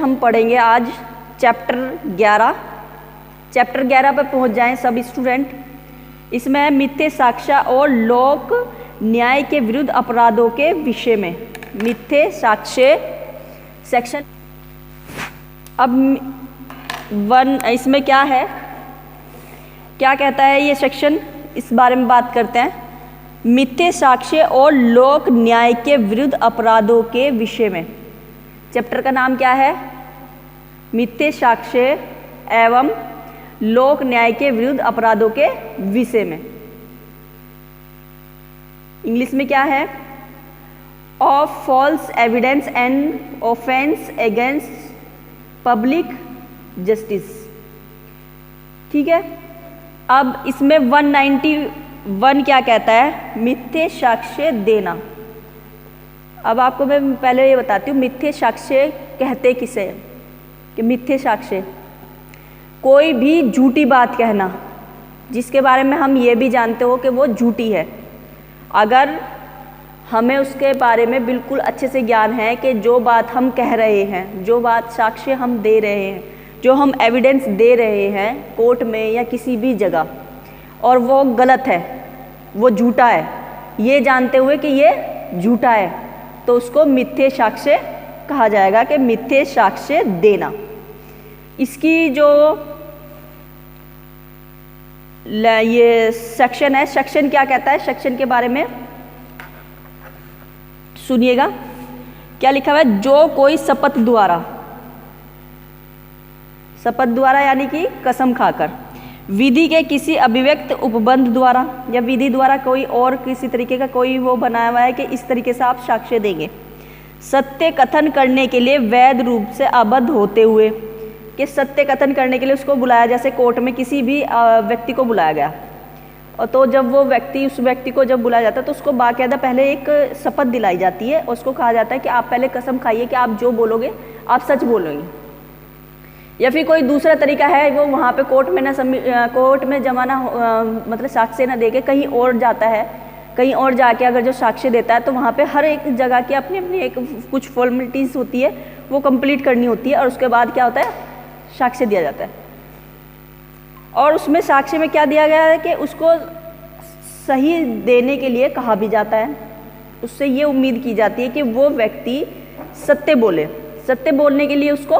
हम पढ़ेंगे आज चैप्टर 11। चैप्टर 11 पर पहुंच जाएं सब स्टूडेंट। इसमें मिथ्या साक्ष्य और लोक न्याय के विरुद्ध अपराधों के विषय में मिथ्या साक्ष्य सेक्शन। अब इसमें क्या है, क्या कहता है ये सेक्शन, इस बारे में बात करते हैं। मिथ्या साक्ष्य और लोक न्याय के विरुद्ध अपराधों के विषय में। चैप्टर का नाम क्या है? मिथ्या साक्ष्य एवं लोक न्याय के विरुद्ध अपराधों के विषय में। इंग्लिश में क्या है? Of false evidence and offence against public justice. ठीक है। अब इसमें 191 क्या कहता है? मिथ्या साक्ष्य देना। अब आपको मैं पहले ये बताती हूँ मिथ्या साक्ष्य कहते किसे, कि मिथ्या साक्ष्य कोई भी झूठी बात कहना जिसके बारे में हम ये भी जानते हो कि वो झूठी है, अगर हमें उसके बारे में बिल्कुल अच्छे से ज्ञान है कि जो बात हम कह रहे हैं, जो बात साक्ष्य हम दे रहे हैं, जो हम एविडेंस दे रहे हैं कोर्ट में या किसी भी जगह, और वो गलत है, वो झूठा है, ये जानते हुए कि ये झूठा है, तो उसको मिथ्या साक्ष्य कहा जाएगा कि मिथ्या साक्ष्य देना। इसकी जो ये सेक्शन है, सेक्शन क्या कहता है, सेक्शन के बारे में सुनिएगा। क्या लिखा हुआ है? जो कोई शपथ द्वारा यानी कि कसम खाकर, विधि के किसी अभिव्यक्त उपबंध द्वारा या विधि द्वारा कोई और किसी तरीके का कोई वो बनाया हुआ है कि इस तरीके से आप साक्ष्य देंगे, सत्य कथन करने के लिए वैध रूप से आबद्ध होते हुए, कि सत्य कथन करने के लिए उसको बुलाया, जैसे कोर्ट में किसी भी व्यक्ति को बुलाया गया, और तो जब वो व्यक्ति उस व्यक्ति को जब बुलाया जाता है तो उसको बाकायदा पहले एक शपथ दिलाई जाती है, और उसको कहा जाता है कि आप पहले कसम खाइए कि आप जो बोलोगे आप सच बोलोगे। या फिर कोई दूसरा तरीका है, वो वहाँ पे कोर्ट में जमा ना मतलब साक्ष्य ना देके कहीं और जाता है, कहीं और जाके अगर जो साक्ष्य देता है तो वहाँ पे हर एक जगह की अपनी अपनी एक कुछ फॉर्मेलिटीज़ होती है, वो कंप्लीट करनी होती है, और उसके बाद क्या होता है, साक्ष्य दिया जाता है। और उसमें साक्ष्य में क्या दिया गया है कि उसको सही देने के लिए कहा भी जाता है, उससे ये उम्मीद की जाती है कि वो व्यक्ति सत्य बोले, सत्य बोलने के लिए उसको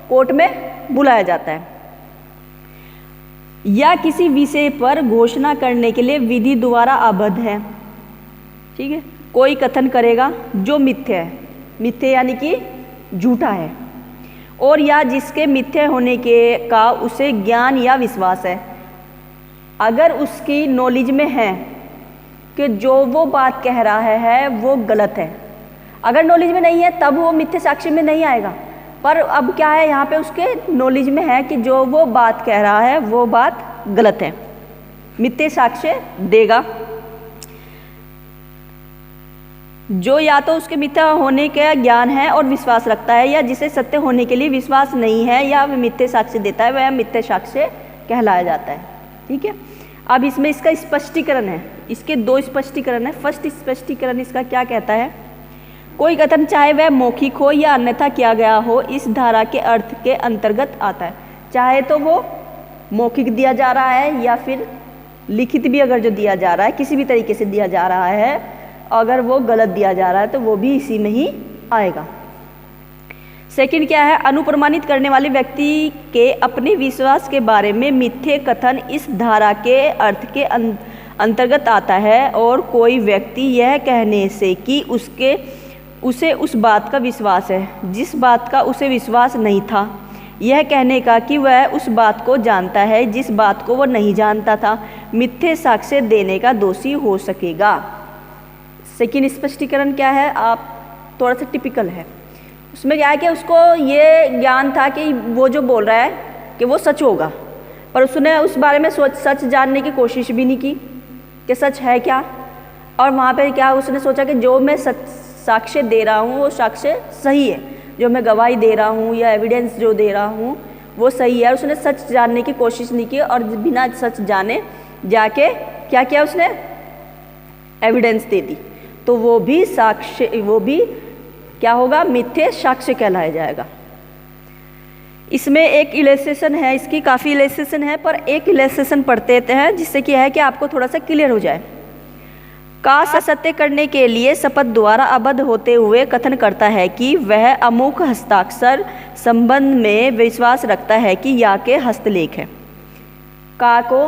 कोर्ट में बुलाया जाता है। या किसी विषय पर घोषणा करने के लिए विधि द्वारा आबद्ध है। ठीक है। कोई कथन करेगा जो मिथ्या है, मिथ्या यानी कि झूठा है, और या जिसके मिथ्या होने के का उसे ज्ञान या विश्वास है। अगर उसकी नॉलेज में है कि जो वो बात कह रहा है वो गलत है, अगर नॉलेज में नहीं है तब वो मिथ्या साक्ष्य में नहीं आएगा। पर अब क्या है, यहाँ पे उसके नॉलेज में है कि जो वो बात कह रहा है वो बात गलत है, मिथ्या साक्ष्य देगा। जो या तो उसके मिथ्या होने का ज्ञान है और विश्वास रखता है, या जिसे सत्य होने के लिए विश्वास नहीं है या मिथ्या साक्ष्य देता है, वह मिथ्या साक्ष्य कहलाया जाता है। ठीक है। अब इसमें इसका स्पष्टीकरण है, इसके दो स्पष्टीकरण है। फर्स्ट स्पष्टीकरण इसका क्या कहता है? कोई कथन चाहे वह मौखिक हो या अन्यथा किया गया हो, इस धारा के अर्थ के अंतर्गत आता है। चाहे तो वो मौखिक दिया जा रहा है या फिर लिखित भी अगर जो दिया जा रहा है, किसी भी तरीके से दिया जा रहा है, अगर वो गलत दिया जा रहा है तो वो भी इसी में ही आएगा। सेकंड क्या है? अनुप्रमाणित करने वाले व्यक्ति के अपने विश्वास के बारे में मिथ्या कथन इस धारा के अर्थ के अंतर्गत आता है, और कोई व्यक्ति यह कहने से कि उसे उस बात का विश्वास है जिस बात का उसे विश्वास नहीं था, यह कहने का कि वह उस बात को जानता है जिस बात को वह नहीं जानता था, मिथ्या साक्ष्य देने का दोषी हो सकेगा। सेकंड स्पष्टीकरण क्या है? आप थोड़ा सा टिपिकल है। उसमें क्या है कि उसको ये ज्ञान था कि वो जो बोल रहा है कि वो सच होगा, पर उसने उस बारे में सच जानने की कोशिश भी नहीं की कि सच है क्या। और वहाँ पे क्या उसने सोचा कि जो मैं साक्ष्य दे रहा हूँ वो साक्ष्य सही है, जो मैं गवाही दे रहा हूँ या एविडेंस जो दे रहा हूँ वो सही है। उसने सच जानने की कोशिश नहीं की, और बिना सच जाने जाके क्या किया, उसने एविडेंस दे दी, तो वो भी साक्ष्य, वो भी क्या होगा, मिथ्या साक्ष्य कहलाया जाएगा। इसमें एक इलस्ट्रेशन है, इसकी काफ़ी इलस्ट्रेशन है, पर एक इलस्ट्रेशन पढ़ते हैं जिससे क्या है कि आपको थोड़ा सा क्लियर हो जाए। का सत्य करने के लिए शपथ द्वारा आबद्ध होते हुए कथन करता है कि वह अमुक हस्ताक्षर संबंध में विश्वास रखता है कि या के हस्तलेख है। का को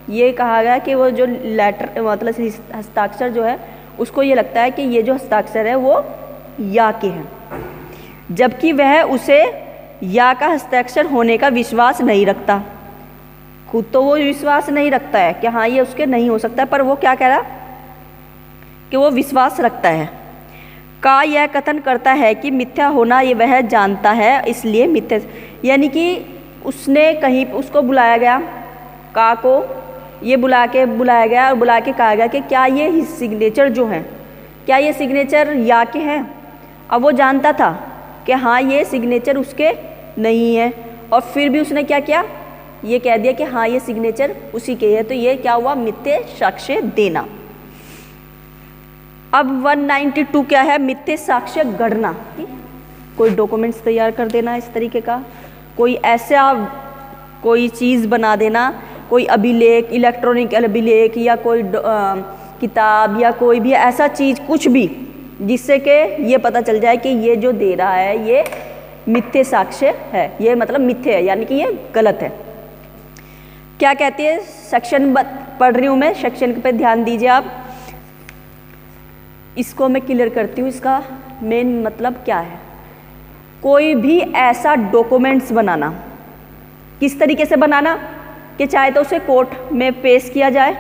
ये कहा गया कि वो जो लेटर मतलब हस्ताक्षर जो है उसको ये लगता है कि ये जो हस्ताक्षर है वो या के हैं, जबकि वह उसे या का हस्ताक्षर होने का विश्वास नहीं रखता। खुद तो वो विश्वास नहीं रखता है कि हाँ ये उसके नहीं हो सकता है, पर वो क्या कह रहा कि वो विश्वास रखता है। का यह कथन करता है कि मिथ्या होना ये वह जानता है, इसलिए मिथ्या, यानी कि उसने कहीं उसको बुलाया गया, का को ये बुलाया गया और बुला के कहा गया कि क्या ये सिग्नेचर जो हैं, क्या ये सिग्नेचर या के हैं। अब वो जानता था कि हाँ ये सिग्नेचर उसके नहीं है, और फिर भी उसने क्या किया, ये कह दिया कि हाँ ये सिग्नेचर उसी के है। तो ये क्या हुआ, मिथ्या साक्ष्य देना। अब 192 क्या है, मिथ्या साक्ष्य गढ़ना। कोई डॉक्यूमेंट्स तैयार कर देना इस तरीके का, कोई ऐसा कोई चीज़ बना देना, कोई अभिलेख, इलेक्ट्रॉनिक अभिलेख या कोई किताब या कोई भी ऐसा चीज़ कुछ भी जिससे कि ये पता चल जाए कि ये जो दे रहा है ये मिथ्या साक्ष्य है, ये मतलब मिथ्या है, यानी कि ये गलत है। क्या कहती है, सेक्शन पढ़ रही हूँ मैं, सेक्शन पे ध्यान दीजिए आप। इसको मैं क्लियर करती हूँ, इसका मेन मतलब क्या है। कोई भी ऐसा डॉक्यूमेंट्स बनाना, किस तरीके से बनाना कि चाहे तो उसे कोर्ट में पेश किया जाए,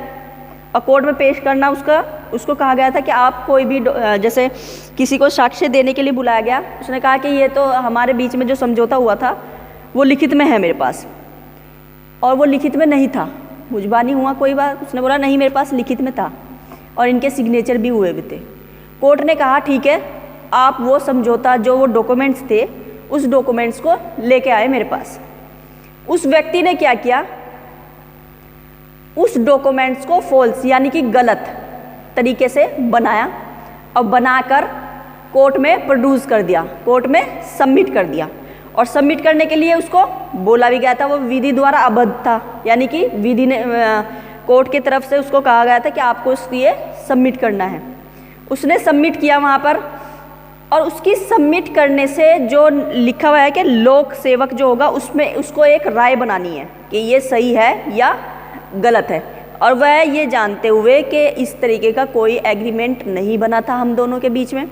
और कोर्ट में पेश करना उसको कहा गया था कि आप कोई भी जैसे किसी को साक्ष्य देने के लिए बुलाया गया, उसने कहा कि ये तो हमारे बीच में जो समझौता हुआ था वो लिखित में है मेरे पास, और वो लिखित में नहीं था, मुजबानी हुआ कोई बात, उसने बोला नहीं मेरे पास लिखित में था और इनके सिग्नेचर भी हुए भी थे। कोर्ट ने कहा ठीक है, आप वो समझौता जो वो डॉक्यूमेंट्स थे उस डॉक्यूमेंट्स को लेके आए मेरे पास। उस व्यक्ति ने क्या किया, उस डॉक्यूमेंट्स को फॉल्स यानी कि गलत तरीके से बनाया और बनाकर कोर्ट में प्रोड्यूस कर दिया, कोर्ट में सबमिट कर दिया। और सबमिट करने के लिए उसको बोला भी गया था, वो विधि द्वारा आबद्ध था, यानी कि विधि ने कोर्ट की तरफ से उसको कहा गया था कि आपको उसको ये सबमिट करना है। उसने सबमिट किया वहाँ पर, और उसकी सबमिट करने से जो लिखा हुआ है कि लोक सेवक जो होगा उसमें उसको एक राय बनानी है कि ये सही है या गलत है, और वह ये जानते हुए कि इस तरीके का कोई एग्रीमेंट नहीं बना था हम दोनों के बीच में,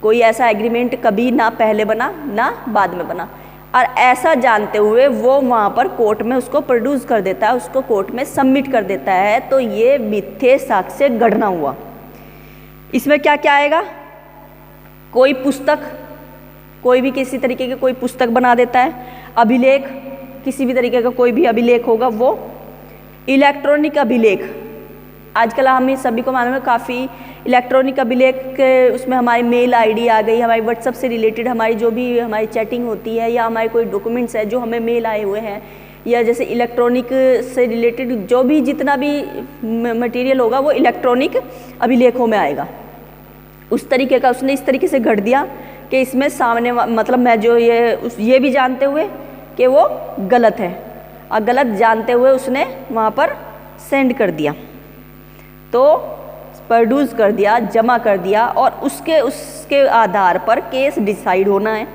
कोई ऐसा एग्रीमेंट कभी ना पहले बना ना बाद में बना, और ऐसा जानते हुए वो वहाँ पर कोर्ट में उसको प्रोड्यूस कर देता है, उसको कोर्ट में सबमिट कर देता है। तो ये मिथ्या साक्ष्य गढ़ना हुआ। इसमें क्या क्या आएगा, कोई पुस्तक, कोई भी किसी तरीके की कोई पुस्तक बना देता है, अभिलेख, किसी भी तरीके का कोई भी अभिलेख होगा वो, इलेक्ट्रॉनिक अभिलेख, आजकल हमें सभी को मालूम है काफ़ी इलेक्ट्रॉनिक अभिलेख के उसमें हमारी मेल आईडी आ गई, हमारी व्हाट्सएप से रिलेटेड हमारी जो भी हमारी चैटिंग होती है या हमारे कोई डॉक्यूमेंट्स है जो हमें मेल आए हुए हैं, या जैसे इलेक्ट्रॉनिक से रिलेटेड जो भी जितना भी मटेरियल होगा वो इलेक्ट्रॉनिक अभिलेखों में आएगा। उस तरीके का उसने इस तरीके से गढ़ दिया कि इसमें सामने मतलब मैं जो ये भी जानते हुए कि वो गलत है, और गलत जानते हुए उसने वहाँ पर सेंड कर दिया, तो प्रोड्यूस कर दिया, जमा कर दिया, और उसके आधार पर केस डिसाइड होना है।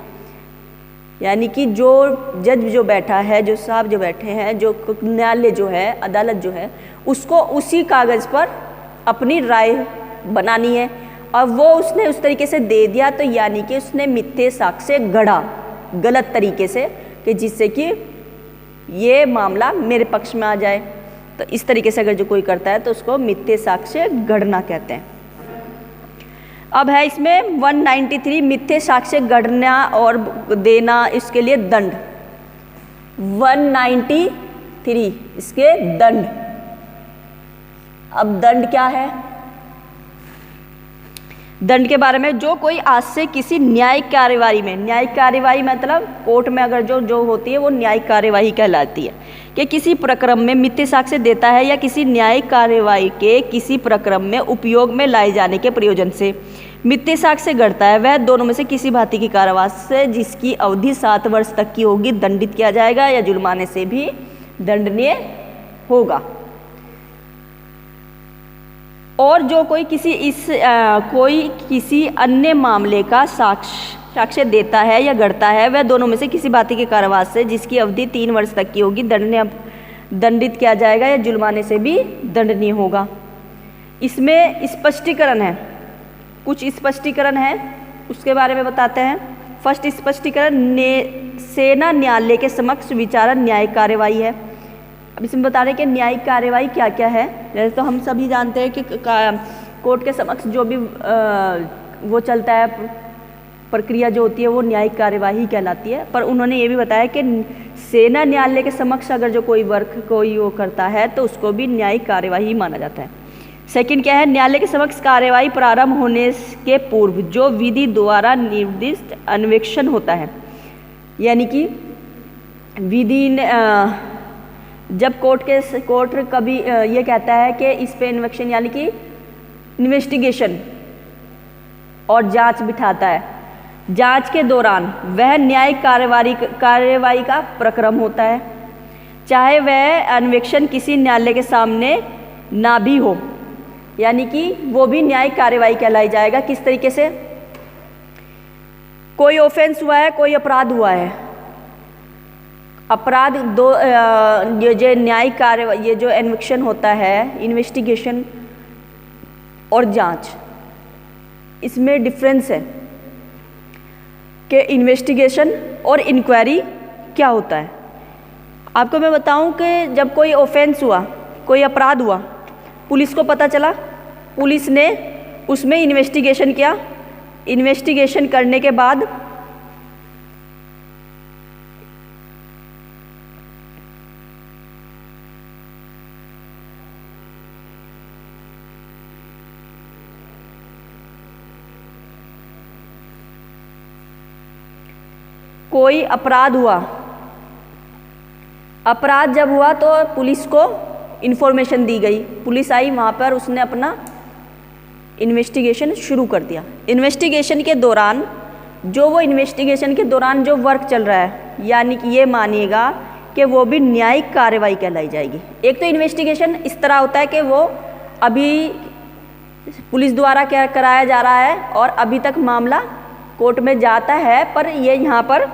यानी कि जो जज जो बैठा है, जो साहब जो बैठे हैं, जो न्यायालय जो है, अदालत जो है, उसको उसी कागज़ पर अपनी राय बनानी है, और वो उसने उस तरीके से दे दिया। तो यानी कि उसने मिथ्या साक्ष्य गढ़ा गलत तरीके से, कि जिससे कि ये मामला मेरे पक्ष में आ जाए। तो इस तरीके से अगर जो कोई करता है तो उसको मिथ्या साक्ष्य गढ़ना कहते हैं। अब है इसमें 193 मिथ्या साक्ष्य गढ़ना और देना, इसके लिए दंड। 193 इसके दंड। अब दंड क्या है, दंड के बारे में, जो कोई आज से किसी न्यायिक कार्यवाही में, न्यायिक कार्यवाही मतलब कोर्ट में अगर जो होती है वो न्यायिक कार्यवाही कहलाती है, कि किसी प्रक्रम में मिथ्या साक्ष्य देता है या किसी न्यायिक कार्यवाही के किसी प्रक्रम में उपयोग में लाए जाने के प्रयोजन से मिथ्या साक्ष्य से गढ़ता है वह दोनों में से किसी भांति की कारावास से जिसकी अवधि 7 वर्ष तक की होगी दंडित किया जाएगा या जुर्माने से भी दंडनीय होगा। और जो कोई किसी अन्य मामले का साक्ष्य देता है या गढ़ता है वह दोनों में से किसी भांति के कारावास से जिसकी अवधि 3 वर्ष तक की होगी दंडित किया जाएगा या जुर्माने से भी दंडनीय होगा। इसमें स्पष्टीकरण है, कुछ स्पष्टीकरण है उसके बारे में बताते हैं। फर्स्ट स्पष्टीकरण सेना न्यायालय के समक्ष विचारण न्यायिक कार्यवाही है। अब इसमें बता रहे हैं कि न्यायिक कार्यवाही क्या क्या है। जैसे तो हम सभी जानते हैं कि कोर्ट के समक्ष जो भी वो चलता है प्रक्रिया जो होती है वो न्यायिक कार्यवाही कहलाती है, पर उन्होंने ये भी बताया कि सेना न्यायालय के समक्ष अगर जो कोई वो करता है तो उसको भी न्यायिक कार्यवाही माना जाता है। सेकंड क्या है, न्यायालय के समक्ष कार्यवाही प्रारंभ होने के पूर्व जो विधि द्वारा निर्दिष्ट अन्वेषण होता है, यानी कि विधि जब कोर्ट कभी ये कहता है कि इस पे अन्वेषण यानी कि इन्वेस्टिगेशन और जांच बिठाता है, जांच के दौरान वह न्यायिक कार्यवाही का प्रक्रम होता है, चाहे वह अन्वेषण किसी न्यायालय के सामने ना भी हो, यानी कि वो भी न्यायिक कार्यवाही कहलाई जाएगा। किस तरीके से, कोई ऑफेंस हुआ है, कोई अपराध हुआ है, अपराध दो ये जो न्यायिक कार्यवाही ये जो अन्वेषण होता है, इन्वेस्टिगेशन और जांच, इसमें डिफरेंस है कि इन्वेस्टिगेशन और इंक्वायरी क्या होता है। आपको मैं बताऊं कि जब कोई ऑफेंस हुआ, कोई अपराध हुआ, पुलिस को पता चला, पुलिस ने उसमें इन्वेस्टिगेशन किया, इन्वेस्टिगेशन करने के बाद कोई अपराध हुआ, अपराध जब हुआ तो पुलिस को इन्फॉर्मेशन दी गई, पुलिस आई वहाँ पर, उसने अपना इन्वेस्टिगेशन शुरू कर दिया। इन्वेस्टिगेशन के दौरान जो वर्क चल रहा है, यानी कि ये मानिएगा कि वो भी न्यायिक कार्रवाई कहलाई जाएगी। एक तो इन्वेस्टिगेशन इस तरह होता है कि वो अभी पुलिस द्वारा क्या कराया जा रहा है और अभी तक मामला कोर्ट में जाता है, पर ये यहाँ पर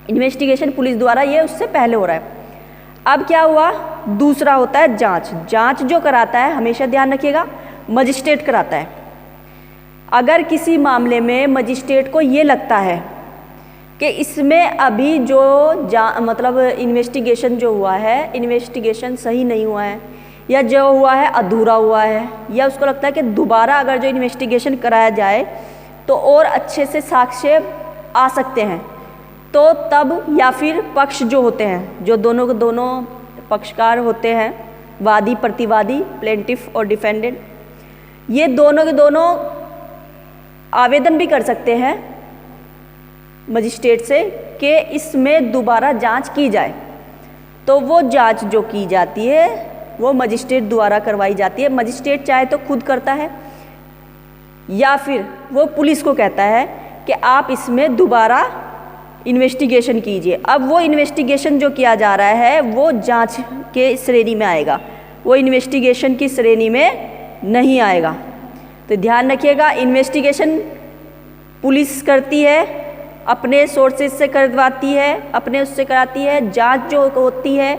इन्वेस्टिगेशन पुलिस द्वारा ये उससे पहले हो रहा है। अब क्या हुआ, दूसरा होता है जांच। जांच जो कराता है, हमेशा ध्यान रखिएगा, मजिस्ट्रेट कराता है। अगर किसी मामले में मजिस्ट्रेट को ये लगता है कि इसमें अभी जो मतलब इन्वेस्टिगेशन जो हुआ है, इन्वेस्टिगेशन सही नहीं हुआ है, या जो हुआ है अधूरा हुआ है, या उसको लगता है कि दोबारा अगर जो इन्वेस्टिगेशन कराया जाए तो और अच्छे से साक्ष्य आ सकते हैं, तो तब या फिर पक्ष जो होते हैं, जो दोनों पक्षकार होते हैं, वादी प्रतिवादी, प्लेंटिफ और डिफेंडेंट, ये दोनों के दोनों आवेदन भी कर सकते हैं मजिस्ट्रेट से कि इसमें दोबारा जांच की जाए। तो वो जांच जो की जाती है वो मजिस्ट्रेट द्वारा करवाई जाती है। मजिस्ट्रेट चाहे तो खुद करता है या फिर वो पुलिस को कहता है कि आप इसमें दोबारा इन्वेस्टिगेशन कीजिए। अब वो इन्वेस्टिगेशन जो किया जा रहा है वो जांच के श्रेणी में आएगा, वो इन्वेस्टिगेशन की श्रेणी में नहीं आएगा। तो ध्यान रखिएगा, इन्वेस्टिगेशन पुलिस करती है, अपने सोर्सेज से करवाती है, अपने उससे कराती है। जांच जो होती है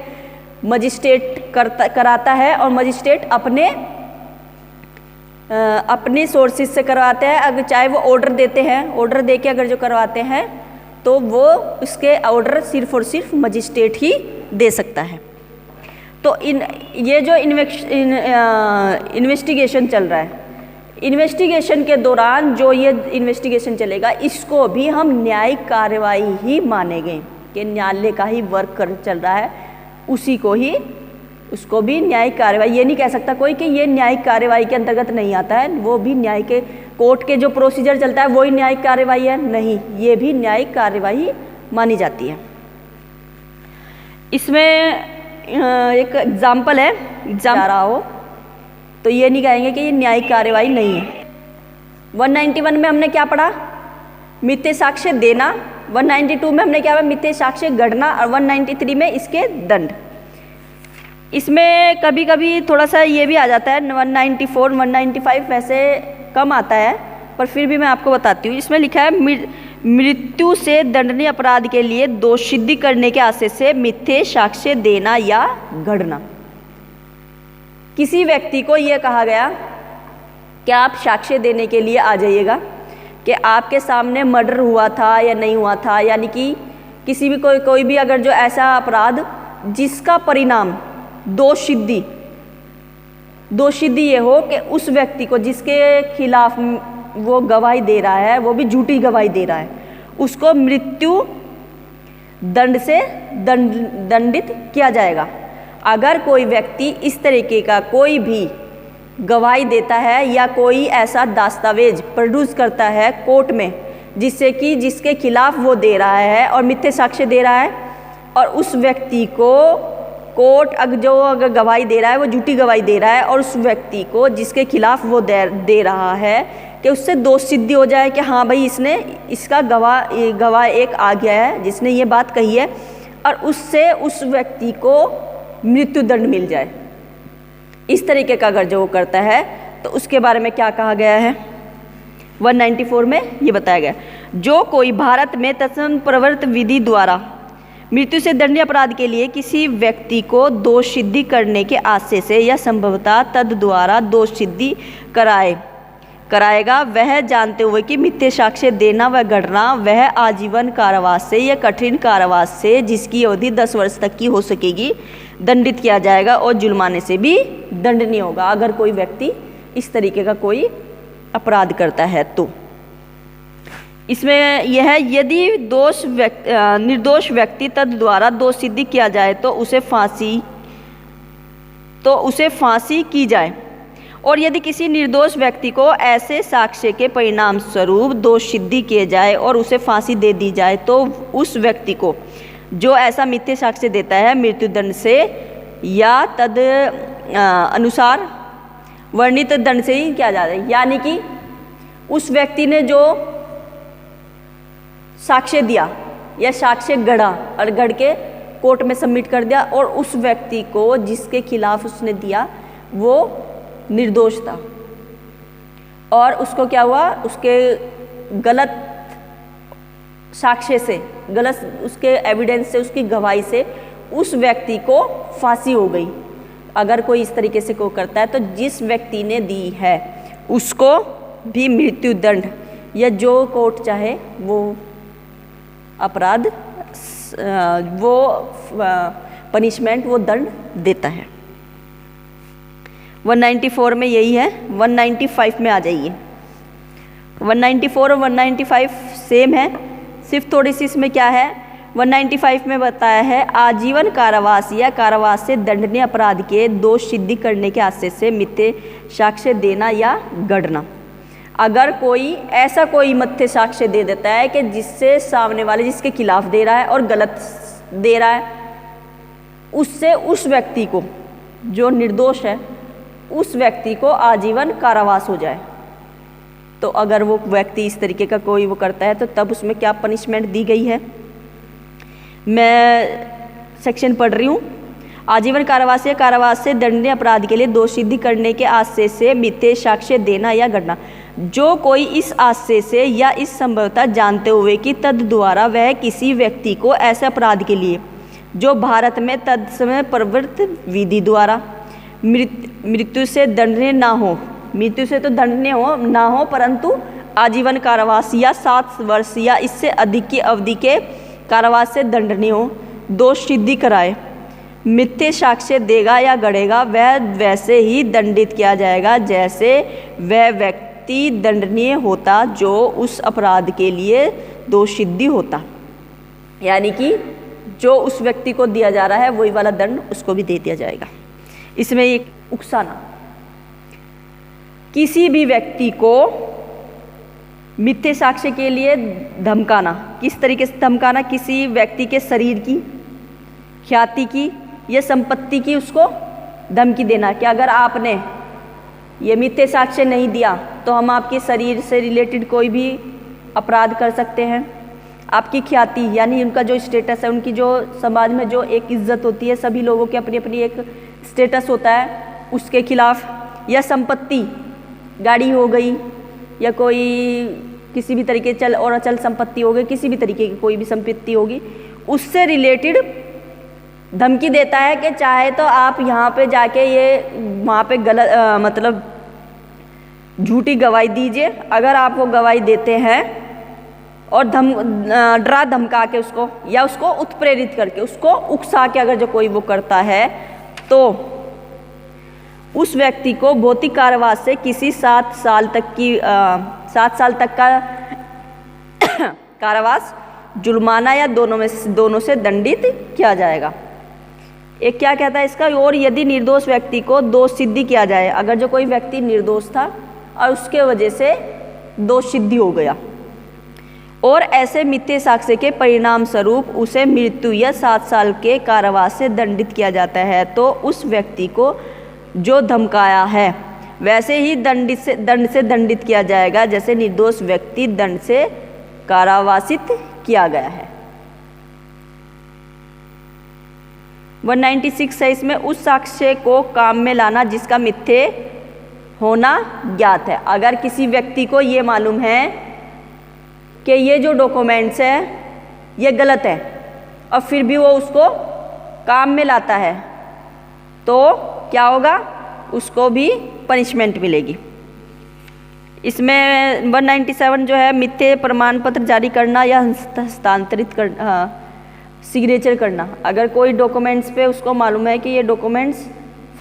मजिस्ट्रेट कराता है, और मजिस्ट्रेट अपने सोर्सेज से करवाते हैं। अगर चाहे वो ऑर्डर देते हैं, ऑर्डर देके अगर जो करवाते हैं तो वो उसके ऑर्डर सिर्फ और सिर्फ मजिस्ट्रेट ही दे सकता है। तो ये जो इन्वेस्टिगेशन चल रहा है, इन्वेस्टिगेशन के दौरान जो ये इन्वेस्टिगेशन चलेगा, इसको भी हम न्यायिक कार्यवाही ही मानेंगे कि न्यायालय का ही वर्क चल रहा है, उसी को ही, उसको भी न्यायिक कार्यवाही। ये नहीं कह सकता कोई कि ये न्यायिक कार्यवाही के अंतर्गत नहीं आता है, वो भी न्याय के कोर्ट के जो प्रोसीजर चलता है वही न्यायिक कार्यवाही है, नहीं, ये भी न्यायिक कार्यवाही मानी जाती है। इसमें एक एग्जाम्पल है, जा रहा हो तो ये नहीं कहेंगे कि ये न्यायिक कार्यवाही नहीं है। 191 में हमने क्या पढ़ा? मिथ्या साक्ष्य देना। 192 में हमने क्या पढ़ा? मिथ्या साक्ष्य गढ़ना। और 193 में इसके दंड। इसमें कभी कभी थोड़ा सा ये भी आ जाता है 194, 195 वैसे कम आता है, पर फिर भी मैं आपको बताती हूँ। इसमें लिखा है मृत्यु से दंडनीय अपराध के लिए दोष सिद्धि करने के आशय से मिथ्या साक्ष्य देना या गढ़ना। किसी व्यक्ति को यह कहा गया कि आप साक्ष्य देने के लिए आ जाइएगा कि आपके सामने मर्डर हुआ था या नहीं हुआ था, यानी कि किसी भी कोई भी अगर जो ऐसा अपराध जिसका परिणाम दोष सिद्धि ये हो कि उस व्यक्ति को जिसके खिलाफ वो गवाही दे रहा है, वो भी झूठी गवाही दे रहा है, उसको मृत्यु दंड से दंडित किया जाएगा। अगर कोई व्यक्ति इस तरीके का कोई भी गवाही देता है या कोई ऐसा दस्तावेज प्रोड्यूस करता है कोर्ट में जिससे कि जिसके खिलाफ वो दे रहा है और मिथ्या साक्ष्य दे रहा है, और उस व्यक्ति को कोर्ट अगर गवाही दे रहा है वो झूठी गवाही दे रहा है, और उस व्यक्ति को जिसके खिलाफ वो दे रहा है कि उससे दोष सिद्धि हो जाए कि हाँ भाई इसने इसका गवाह एक आ गया है जिसने ये बात कही है, और उससे उस व्यक्ति को मृत्यु दंड मिल जाए। इस तरीके का अगर जो वो करता है तो उसके बारे में क्या कहा गया है? 194 में ये बताया गया, जो कोई भारत में तत्सम प्रवृत्त विधि द्वारा मृत्यु से दंडनीय अपराध के लिए किसी व्यक्ति को दोष सिद्धि करने के आशय से या संभवतः तद द्वारा दोष सिद्धि कराएगा, वह जानते हुए कि मिथ्या साक्ष्य देना व गढ़ना वह आजीवन कारावास से या कठिन कारावास से जिसकी अवधि 10 वर्ष तक की हो सकेगी दंडित किया जाएगा, और जुर्माने से भी दंडनीय होगा अगर कोई व्यक्ति इस तरीके का कोई अपराध करता है। तो इसमें यह है, यदि निर्दोष व्यक्ति तद द्वारा दोष सिद्धि किया जाए तो उसे फांसी की जाए, और यदि किसी निर्दोष व्यक्ति को ऐसे साक्ष्य के परिणाम स्वरूप दोष सिद्धि किए जाए और उसे फांसी दे दी जाए तो उस व्यक्ति को जो ऐसा मिथ्या साक्ष्य देता है मृत्युदंड से या तद अनुसार वर्णित दंड से ही किया जाता है। यानी कि उस व्यक्ति ने जो साक्ष्य दिया या साक्ष्य गढ़ा और गढ़ के कोर्ट में सबमिट कर दिया, और उस व्यक्ति को जिसके खिलाफ उसने दिया वो निर्दोष था, और उसको क्या हुआ, उसके गलत साक्ष्य से, गलत उसके एविडेंस से, उसकी गवाही से उस व्यक्ति को फांसी हो गई। अगर कोई इस तरीके से कोई करता है तो जिस व्यक्ति ने दी है उसको भी मृत्यु दंड या जो कोर्ट चाहे वो अपराध वो पनिशमेंट वो दंड देता है। 194 में यही है। 195 में आ जाइए। 194 और 195 सेम है, सिर्फ थोड़ी सी इसमें क्या है, 195 में बताया है आजीवन कारावास या कारावास से दंडनीय अपराध के दोष सिद्धि करने के आशय से मिथ्या साक्ष्य देना या गढ़ना। अगर कोई ऐसा कोई मिथ्या साक्ष्य दे देता है कि जिससे सामने वाले जिसके खिलाफ दे रहा है और गलत दे रहा है, उससे उस व्यक्ति को जो निर्दोष है उस व्यक्ति को आजीवन कारावास हो जाए, तो अगर वो व्यक्ति इस तरीके का कोई वो करता है तो तब उसमें क्या पनिशमेंट दी गई है। मैं सेक्शन पढ़ रही हूँ। आजीवन कारावास या कारावास से दंडनीय अपराध के लिए दोष सिद्धि करने के आशय से मिथ्या साक्ष्य देना या गढ़ना। जो कोई इस आशय से या इस संभवतः जानते हुए कि तद द्वारा वह किसी व्यक्ति को ऐसे अपराध के लिए जो भारत में तत्समय प्रवृत्त विधि द्वारा मृत्यु से दंडनीय ना हो, मृत्यु से तो दंडनीय ना हो परंतु आजीवन कारावास या 7 वर्ष या इससे अधिक की अवधि के कारावास से दंडनीय हो, दोष सिद्धि कराए, मिथ्या साक्ष्य देगा या गढ़ेगा, वह वैसे ही दंडित किया जाएगा जैसे वह व्यक्ति दंडनीय होता जो उस अपराध के लिए दोष सिद्धि होता। यानी कि जो उस व्यक्ति को दिया जा रहा है वही वाला दंड उसको भी दे दिया जाएगा। इसमें एक उकसाना, किसी भी व्यक्ति को मिथ्या साक्ष्य के लिए धमकाना। किस तरीके से धमकाना? किसी व्यक्ति के शरीर की, ख्याति की या संपत्ति की उसको धमकी देना कि अगर आपने ये मिथ्या साक्ष्य नहीं दिया तो हम आपके शरीर से रिलेटेड कोई भी अपराध कर सकते हैं। आपकी ख्याति यानी उनका जो स्टेटस है, उनकी जो समाज में जो एक इज्जत होती है, सभी लोगों की अपनी अपनी एक स्टेटस होता है, उसके खिलाफ, या संपत्ति, गाड़ी हो गई या कोई किसी भी तरीके चल और अचल संपत्ति हो गई, किसी भी तरीके की कोई भी संपत्ति होगी, उससे रिलेटेड धमकी देता है कि चाहे तो आप यहाँ पे जाके ये वहाँ पे गलत मतलब झूठी गवाही दीजिए। अगर आप वो गवाही देते हैं और डरा धमका के उसको या उसको उत्प्रेरित करके, उसको उकसा के अगर जो कोई वो करता है, तो उस व्यक्ति को भौतिक कारावास से किसी 7 साल तक का कारावास, जुर्माना या दोनों से दंडित किया जाएगा। एक क्या कहता है इसका, और यदि निर्दोष व्यक्ति को दोष सिद्धि किया जाए, अगर जो कोई व्यक्ति निर्दोष था और उसके वजह से दोष सिद्धि हो गया और ऐसे मिथ्या साक्ष्य के परिणाम स्वरूप उसे मृत्यु या 7 साल के कारावास से दंडित किया जाता है, तो उस व्यक्ति को जो धमकाया है वैसे ही दंड से दंडित किया जाएगा जैसे निर्दोष व्यक्ति दंड से कारावासित किया गया है। 196 है इसमें, उस साक्ष्य को काम में लाना जिसका मिथ्या होना ज्ञात है। अगर किसी व्यक्ति को ये मालूम है कि ये जो डॉक्यूमेंट्स है ये गलत है और फिर भी वो उसको काम में लाता है, तो क्या होगा, उसको भी पनिशमेंट मिलेगी। इसमें 197 जो है, मिथ्या प्रमाण पत्र जारी करना या हस्तांतरित करना, सिग्नेचर करना। अगर कोई डॉक्यूमेंट्स पे उसको मालूम है कि ये डॉक्यूमेंट्स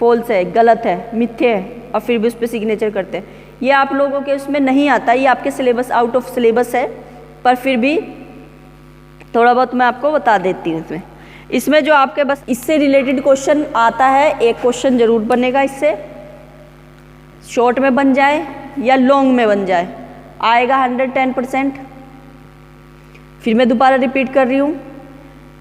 फॉल्स है, गलत है, मिथ्या है, और फिर भी उस पर सिग्नेचर करते हैं, ये आप लोगों के उसमें नहीं आता, ये आपके सिलेबस आउट ऑफ सिलेबस है, पर फिर भी थोड़ा बहुत मैं आपको बता देती हूँ। इसमें जो आपके बस इससे रिलेटेड क्वेश्चन आता है, एक क्वेश्चन जरूर बनेगा, इससे शॉर्ट में बन जाए या लॉन्ग में बन जाए, आएगा 110%। फिर मैं दोबारा रिपीट कर रही हूँ,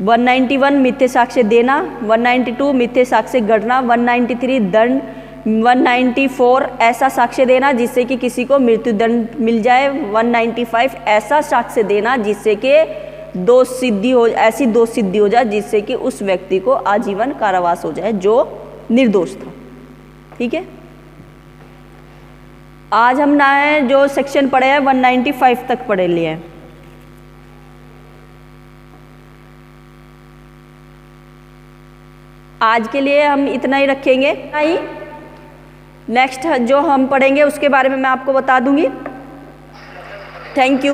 191 मिथ्या साक्ष्य देना, 192 मिथ्या साक्ष्य गढ़ना, 193 दंड, 194 ऐसा साक्ष्य देना जिससे कि किसी को मृत्यु दंड मिल जाए, 195 ऐसा साक्ष्य देना जिससे कि ऐसी दोष सिद्धि हो जाए जिससे कि उस व्यक्ति को आजीवन कारावास हो जाए जो निर्दोष था। ठीक है, आज हम नए जो सेक्शन पढ़े हैं 195 तक पढ़े लिए हैं। आज के लिए हम इतना ही रखेंगे। नेक्स्ट जो हम पढ़ेंगे उसके बारे में मैं आपको बता दूंगी। Thank you.